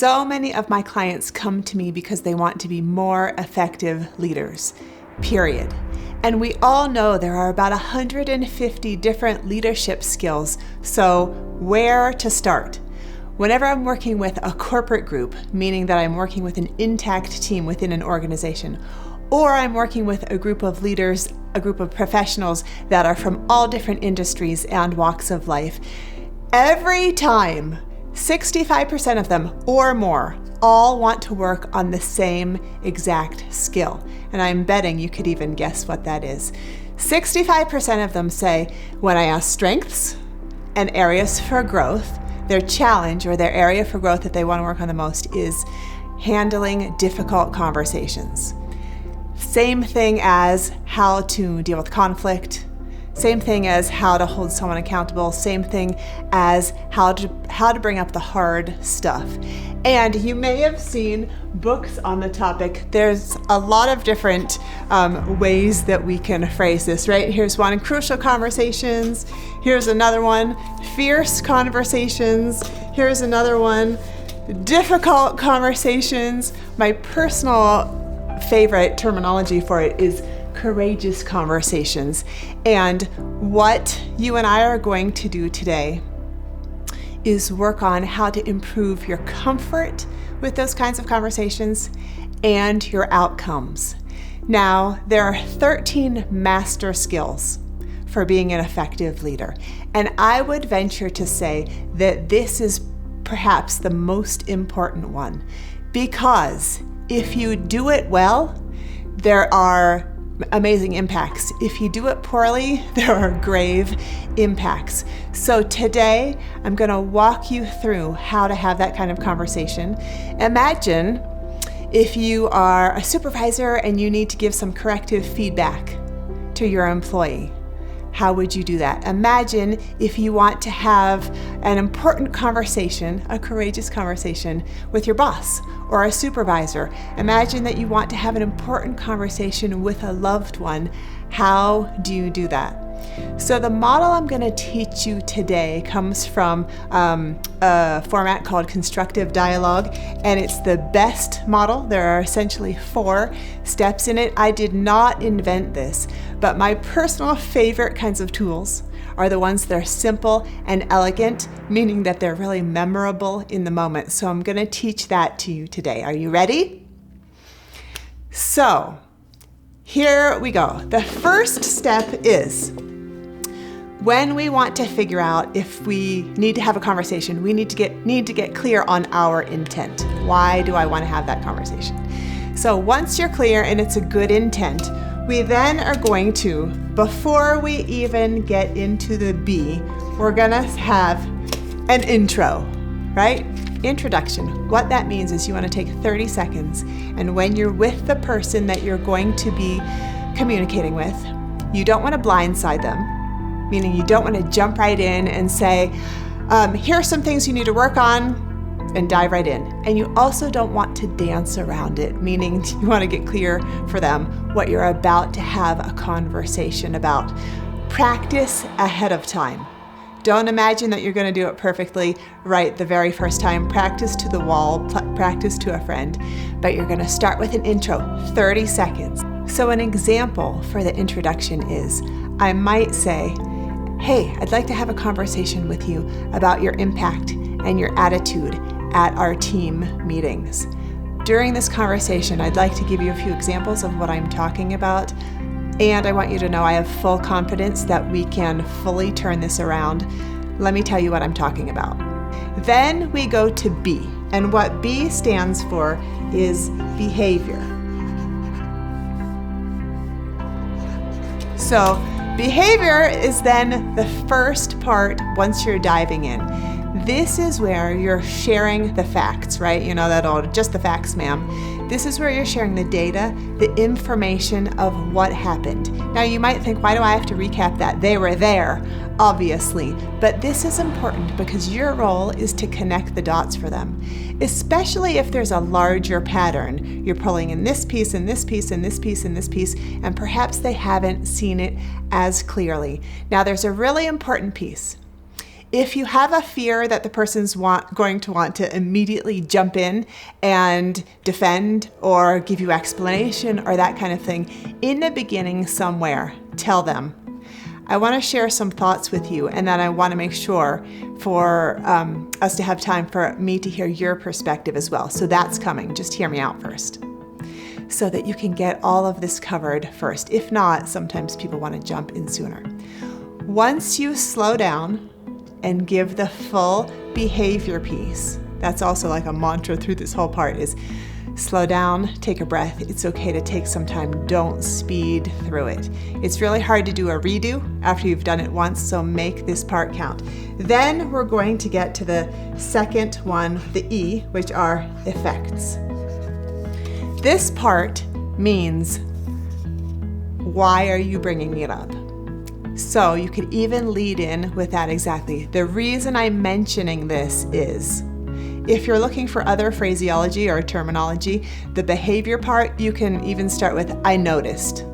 So many of my clients come to me because they want to be more effective leaders, period. And we all know there are about 150 different leadership skills, so where to start? Whenever I'm working with a corporate group, meaning that I'm working with an intact team within an organization, or I'm working with a group of leaders, a group of professionals that are from all different industries and walks of life, every time, 65% of them or more all want to work on the same exact skill. And I'm betting you could even guess what that is. 65% of them say, when I ask strengths and areas for growth, their challenge or their area for growth that they want to work on the most is handling difficult conversations. Same thing as how to deal with conflict. Same thing as how to hold someone accountable. Same thing as how to bring up the hard stuff. And you may have seen books on the topic. There's a lot of different ways that we can phrase this, right? Here's one, crucial conversations. Here's another one, fierce conversations. Here's another one, difficult conversations. My personal favorite terminology for it is courageous conversations. And what you and I are going to do today is work on how to improve your comfort with those kinds of conversations and your outcomes. Now, there are 13 master skills for being an effective leader. And I would venture to say that this is perhaps the most important one, because if you do it well, there are amazing impacts. If you do it poorly, there are grave impacts. So today, I'm going to walk you through how to have that kind of conversation. Imagine if you are a supervisor and you need to give some corrective feedback to your employee. How would you do that? Imagine if you want to have an important conversation, a courageous conversation with your boss or a supervisor. Imagine that you want to have an important conversation with a loved one. How do you do that? So the model I'm going to teach you today comes from a format called constructive dialogue, and it's the BEST model. There are essentially 4 steps in it. I did not invent this, but my personal favorite kinds of tools are the ones that are simple and elegant, meaning that they're really memorable in the moment. So I'm going to teach that to you today. Are you ready? So here we go. The first step is, when we want to figure out if we need to have a conversation, we need to get clear on our intent. Why do I want to have that conversation? So once you're clear and it's a good intent, we then are going to, before we even get into the B, we're gonna have an intro, right? Introduction. What that means is you want to take 30 seconds, and when you're with the person that you're going to be communicating with, you don't want to blindside them. Meaning you don't want to jump right in and say, here are some things you need to work on, and dive right in. And you also don't want to dance around it, meaning you want to get clear for them what you're about to have a conversation about. Practice ahead of time. Don't imagine that you're going to do it perfectly right the very first time. Practice to the wall, practice to a friend, but you're going to start with an intro, 30 seconds. So an example for the introduction is, I might say, hey, I'd like to have a conversation with you about your impact and your attitude at our team meetings. During this conversation, I'd like to give you a few examples of what I'm talking about, and I want you to know I have full confidence that we can fully turn this around. Let me tell you what I'm talking about. Then we go to B, and what B stands for is behavior. So behavior is then the first part once you're diving in. This is where you're sharing the facts, right? You know that old, just the facts, ma'am. This is where you're sharing the data, the information of what happened. Now you might think, why do I have to recap that? They were there, obviously. But this is important because your role is to connect the dots for them, especially if there's a larger pattern. You're pulling in this piece and this piece and this piece and this piece, and perhaps they haven't seen it as clearly. Now there's a really important piece. If you have a fear that the person's going to want to immediately jump in and defend or give you explanation or that kind of thing, in the beginning somewhere, tell them, I want to share some thoughts with you, and then I want to make sure for us to have time for me to hear your perspective as well. So that's coming. Just hear me out first, so that you can get all of this covered first. If not, sometimes people want to jump in sooner. Once you slow down and give the full behavior piece, that's also like a mantra through this whole part, is slow down, take a breath. It's okay to take some time. Don't speed through it. It's really hard to do a redo after you've done it once, so make this part count. Then we're going to get to the second one, the E, which are effects. This part means, why are you bringing it up? So you could even lead in with that exactly. The reason I'm mentioning this is, if you're looking for other phraseology or terminology, the behavior part, you can even start with, I noticed,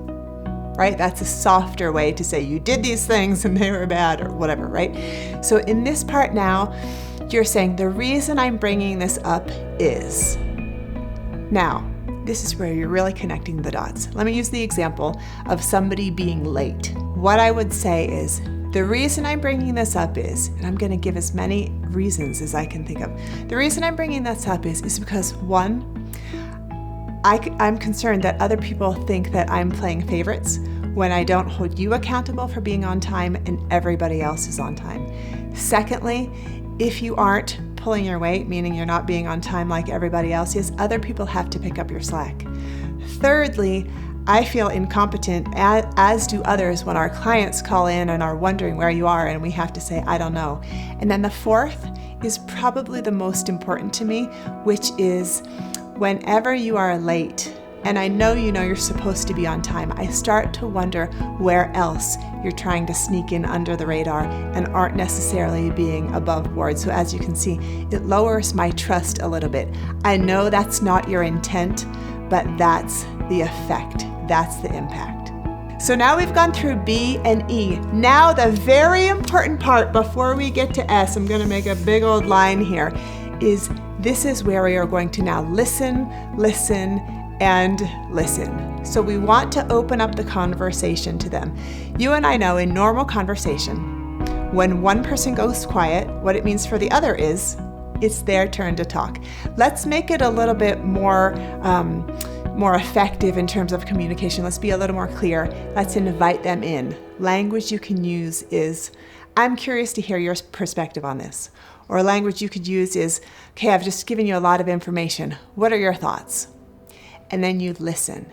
right? That's a softer way to say you did these things and they were bad or whatever, right? So in this part now, you're saying the reason I'm bringing this up is. Now, this is where you're really connecting the dots. Let me use the example of somebody being late. What I would say is, the reason I'm bringing this up is, and I'm going to give as many reasons as I can think of. The reason I'm bringing this up is because, one, I'm concerned that other people think that I'm playing favorites when I don't hold you accountable for being on time and everybody else is on time. Secondly, if you aren't pulling your weight, meaning you're not being on time like everybody else is, other people have to pick up your slack. Thirdly, I feel incompetent, as do others, when our clients call in and are wondering where you are and we have to say, I don't know. And then the fourth is probably the most important to me, which is whenever you are late, and I know you're supposed to be on time, I start to wonder where else you're trying to sneak in under the radar and aren't necessarily being above board. So as you can see, it lowers my trust a little bit. I know that's not your intent, but that's the effect. That's the impact. So now we've gone through B and E. Now the very important part before we get to S, I'm going to make a big old line here, is this is where we are going to now listen, and listen. So we want to open up the conversation to them. You and I know in normal conversation, when one person goes quiet, what it means for the other is it's their turn to talk. Let's make it a little bit more effective in terms of communication. Let's be a little more clear. Let's invite them in. Language you can use is, I'm curious to hear your perspective on this. Or language you could use is, okay, I've just given you a lot of information. What are your thoughts? And then you listen.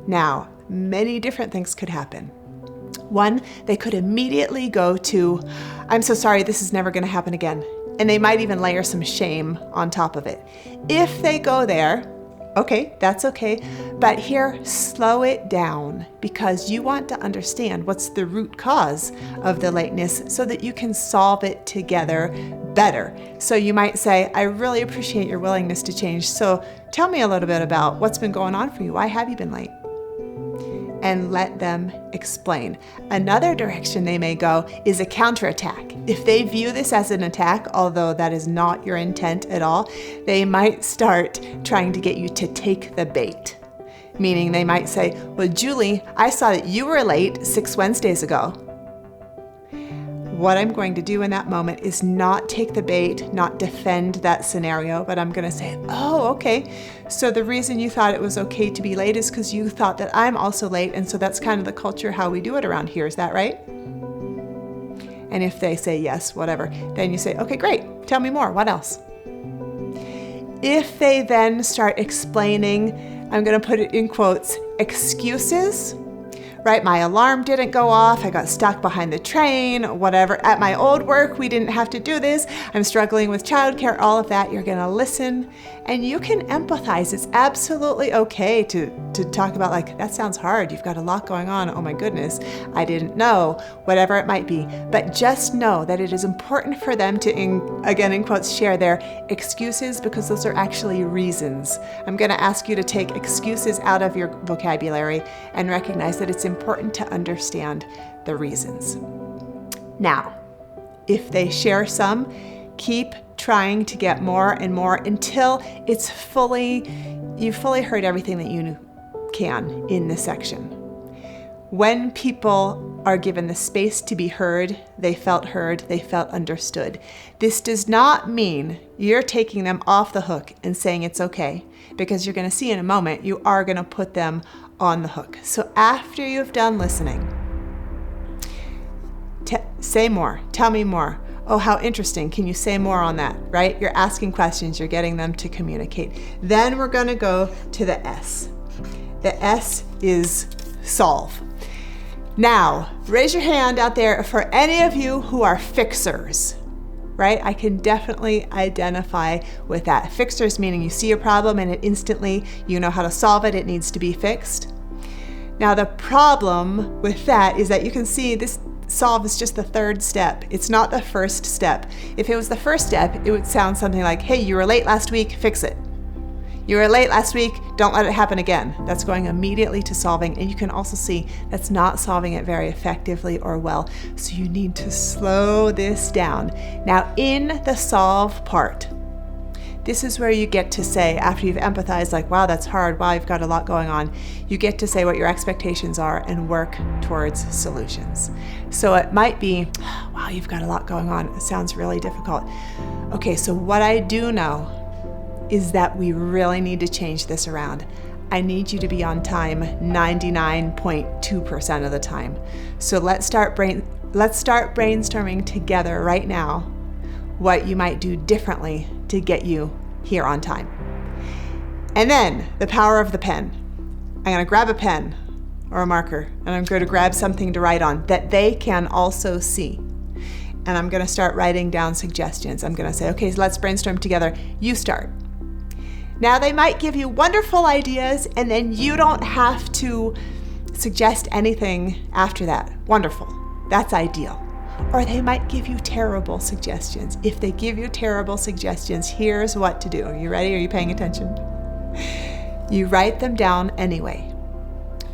Now, many different things could happen. One, they could immediately go to, I'm so sorry, this is never going to happen again. And they might even layer some shame on top of it. If they go there, okay, that's okay. But here, slow it down, because you want to understand what's the root cause of the lateness so that you can solve it together better. So you might say, I really appreciate your willingness to change. So tell me a little bit about what's been going on for you. Why have you been late? And let them explain. Another direction they may go is a counterattack. If they view this as an attack, although that is not your intent at all, they might start trying to get you to take the bait. Meaning they might say, well, Julie, I saw that you were late 6 Wednesdays ago. What I'm going to do in that moment is not take the bait, not defend that scenario, but I'm going to say, oh, okay. So the reason you thought it was okay to be late is because you thought that I'm also late, and so that's kind of the culture, how we do it around here. Is that right? And if they say yes, whatever, then you say, okay, great. Tell me more. What else? If they then start explaining, I'm going to put it in quotes, excuses, right? My alarm didn't go off. I got stuck behind the train, whatever. At my old work, we didn't have to do this. I'm struggling with childcare, all of that. You're going to listen and you can empathize. It's absolutely okay to talk about, like, that sounds hard. You've got a lot going on. Oh my goodness. I didn't know, whatever it might be. But just know that it is important for them to, again, in quotes, share their excuses, because those are actually reasons. I'm going to ask you to take excuses out of your vocabulary and recognize that it's important to understand the reasons. Now, if they share some, keep trying to get more and more until you've fully heard everything that you can in this section. When people are given the space to be heard, they felt understood. This does not mean you're taking them off the hook and saying it's okay, because you're going to see in a moment you are going to put them on the hook. So after you've done listening, say more, tell me more. Oh, how interesting. Can you say more on that, right? You're asking questions, you're getting them to communicate. Then we're going to go to the S. The S is solve. Now, raise your hand out there for any of you who are fixers, right? I can definitely identify with that. Fixers meaning you see a problem and instantly you know how to solve it. It needs to be fixed. Now, the problem with that is that you can see this solve is just the third step. It's not the first step. If it was the first step, it would sound something like, hey, you were late last week, fix it. You were late last week, don't let it happen again. That's going immediately to solving, and you can also see that's not solving it very effectively or well. So you need to slow this down. Now, in the solve part, this is where you get to say, after you've empathized, like, wow, that's hard, wow, you've got a lot going on, you get to say what your expectations are and work towards solutions. So it might be, wow, you've got a lot going on, it sounds really difficult. Okay, so what I do know is that we really need to change this around. I need you to be on time 99.2% of the time. So let's start brainstorming together right now what you might do differently to get you here on time. And then the power of the pen. I'm going to grab a pen or a marker, and I'm going to grab something to write on that they can also see. And I'm going to start writing down suggestions. I'm going to say, okay, so let's brainstorm together. You start. Now, they might give you wonderful ideas, and then you don't have to suggest anything after that. Wonderful. That's ideal. Or they might give you terrible suggestions. If they give you terrible suggestions, here's what to do. Are you ready? Are you paying attention? You write them down anyway.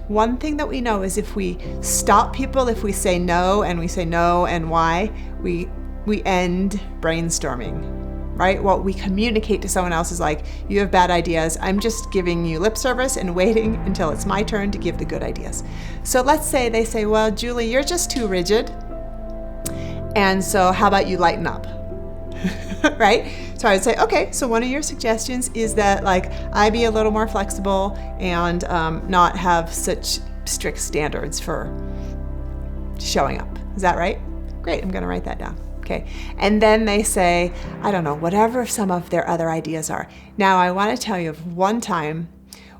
One thing that we know is if we stop people, if we say no and we say no and why, we end brainstorming. Right? What we communicate to someone else is like, you have bad ideas. I'm just giving you lip service and waiting until it's my turn to give the good ideas. So let's say they say, well, Julie, you're just too rigid. And so how about you lighten up? Right? So I would say, okay, so one of your suggestions is that like I be a little more flexible and not have such strict standards for showing up. Is that right? Great, I'm gonna write that down. Okay, and then they say, I don't know, whatever some of their other ideas are. Now, I want to tell you of one time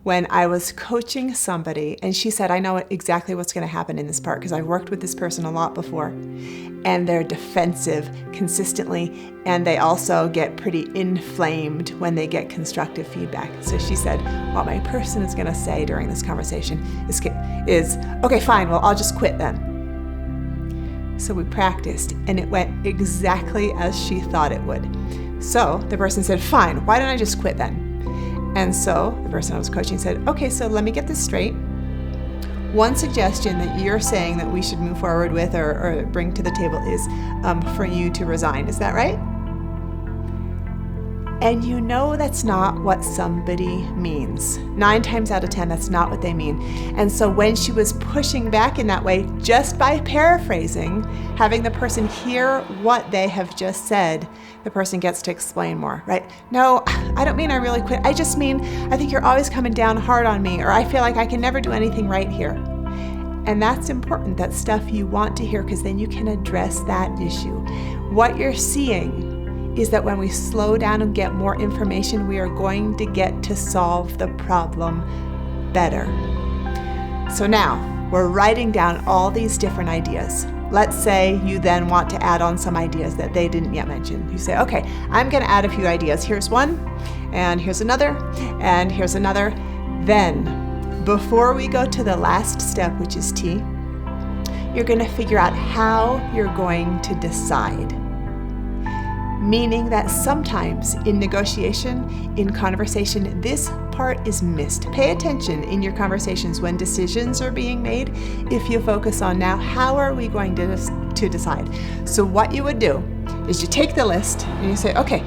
when I was coaching somebody, and she said, I know exactly what's going to happen in this part because I've worked with this person a lot before, and they're defensive consistently, and they also get pretty inflamed when they get constructive feedback. So she said, what my person is going to say during this conversation is, okay, fine, well, I'll just quit then. So we practiced, and it went exactly as she thought it would. So the person said, fine, why don't I just quit then? And so the person I was coaching said, okay, so let me get this straight. One suggestion that you're saying that we should move forward with or bring to the table is for you to resign. Is that right? And you know that's not what somebody means. 9 times out of 10, that's not what they mean. And so when she was pushing back in that way, just by paraphrasing, having the person hear what they have just said, the person gets to explain more, right? No, I don't mean I really quit. I just mean I think you're always coming down hard on me, or I feel like I can never do anything right here. And that's important. That's stuff you want to hear because then you can address that issue. What you're seeing is that when we slow down and get more information, we are going to get to solve the problem better. So now we're writing down all these different ideas. Let's say you then want to add on some ideas that they didn't yet mention. You say, okay, I'm going to add a few ideas. Here's one, and here's another, and here's another. Then, before we go to the last step, which is T, you're going to figure out how you're going to decide. Meaning that sometimes in negotiation, in conversation, this part is missed. Pay attention in your conversations when decisions are being made. If you focus on now, how are we going to to decide. So what you would do is you take the list and you say, okay,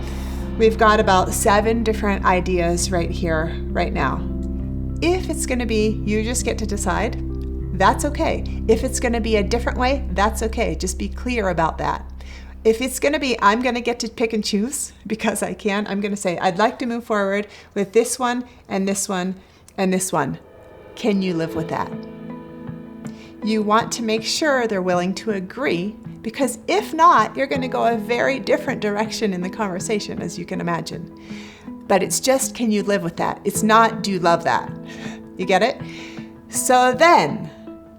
we've got about 7 different ideas right here, right now. If it's going to be you just get to decide, that's okay. If it's going to be a different way, that's okay. Just be clear about that. If it's going to be, I'm going to get to pick and choose because I can, I'm going to say, I'd like to move forward with this one and this one and this one. Can you live with that? You want to make sure they're willing to agree, because if not, you're going to go a very different direction in the conversation, as you can imagine. But it's just, can you live with that? It's not, do you love that? You get it? So then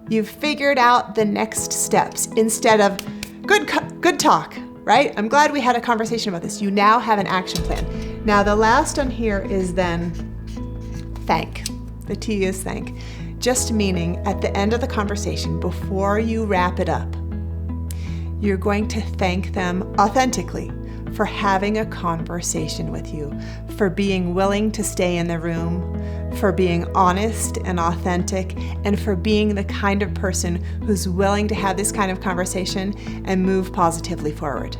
you've figured out the next steps instead of good talk, right? I'm glad we had a conversation about this. You now have an action plan. Now the last one here is then thank. The T is thank. Just meaning at the end of the conversation, before you wrap it up, you're going to thank them authentically for having a conversation with you, for being willing to stay in the room, for being honest and authentic, and for being the kind of person who's willing to have this kind of conversation and move positively forward.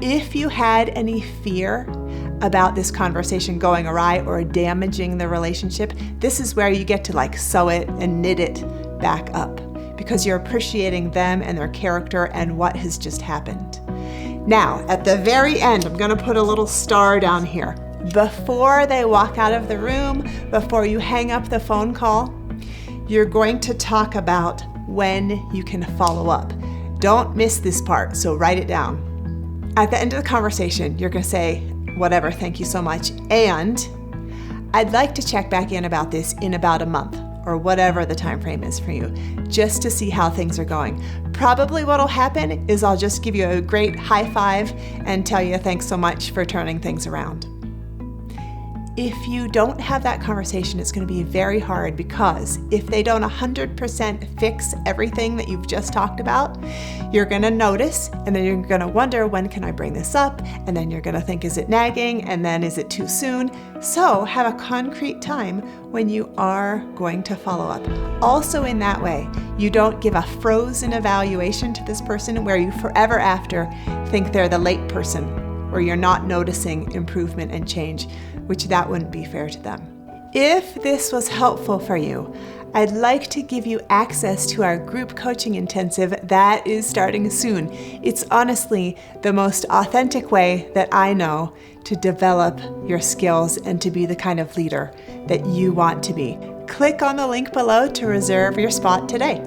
If you had any fear about this conversation going awry or damaging the relationship, this is where you get to sew it and knit it back up, because you're appreciating them and their character and what has just happened. Now, at the very end, I'm going to put a little star down here. Before they walk out of the room, before you hang up the phone call, you're going to talk about when you can follow up. Don't miss this part, so write it down. At the end of the conversation, you're going to say, whatever, thank you so much, and I'd like to check back in about this in about a month, or whatever the time frame is for you, just to see how things are going. Probably what'll happen is I'll just give you a great high five and tell you thanks so much for turning things around. If you don't have that conversation, it's going to be very hard, because if they don't 100% fix everything that you've just talked about, you're going to notice, and then you're going to wonder, when can I bring this up? And then you're going to think, is it nagging? And then is it too soon? So have a concrete time when you are going to follow up. Also in that way, you don't give a frozen evaluation to this person where you forever after think they're the late person, where you're not noticing improvement and change, which that wouldn't be fair to them. If this was helpful for you, I'd like to give you access to our group coaching intensive that is starting soon. It's honestly the most authentic way that I know to develop your skills and to be the kind of leader that you want to be. Click on the link below to reserve your spot today.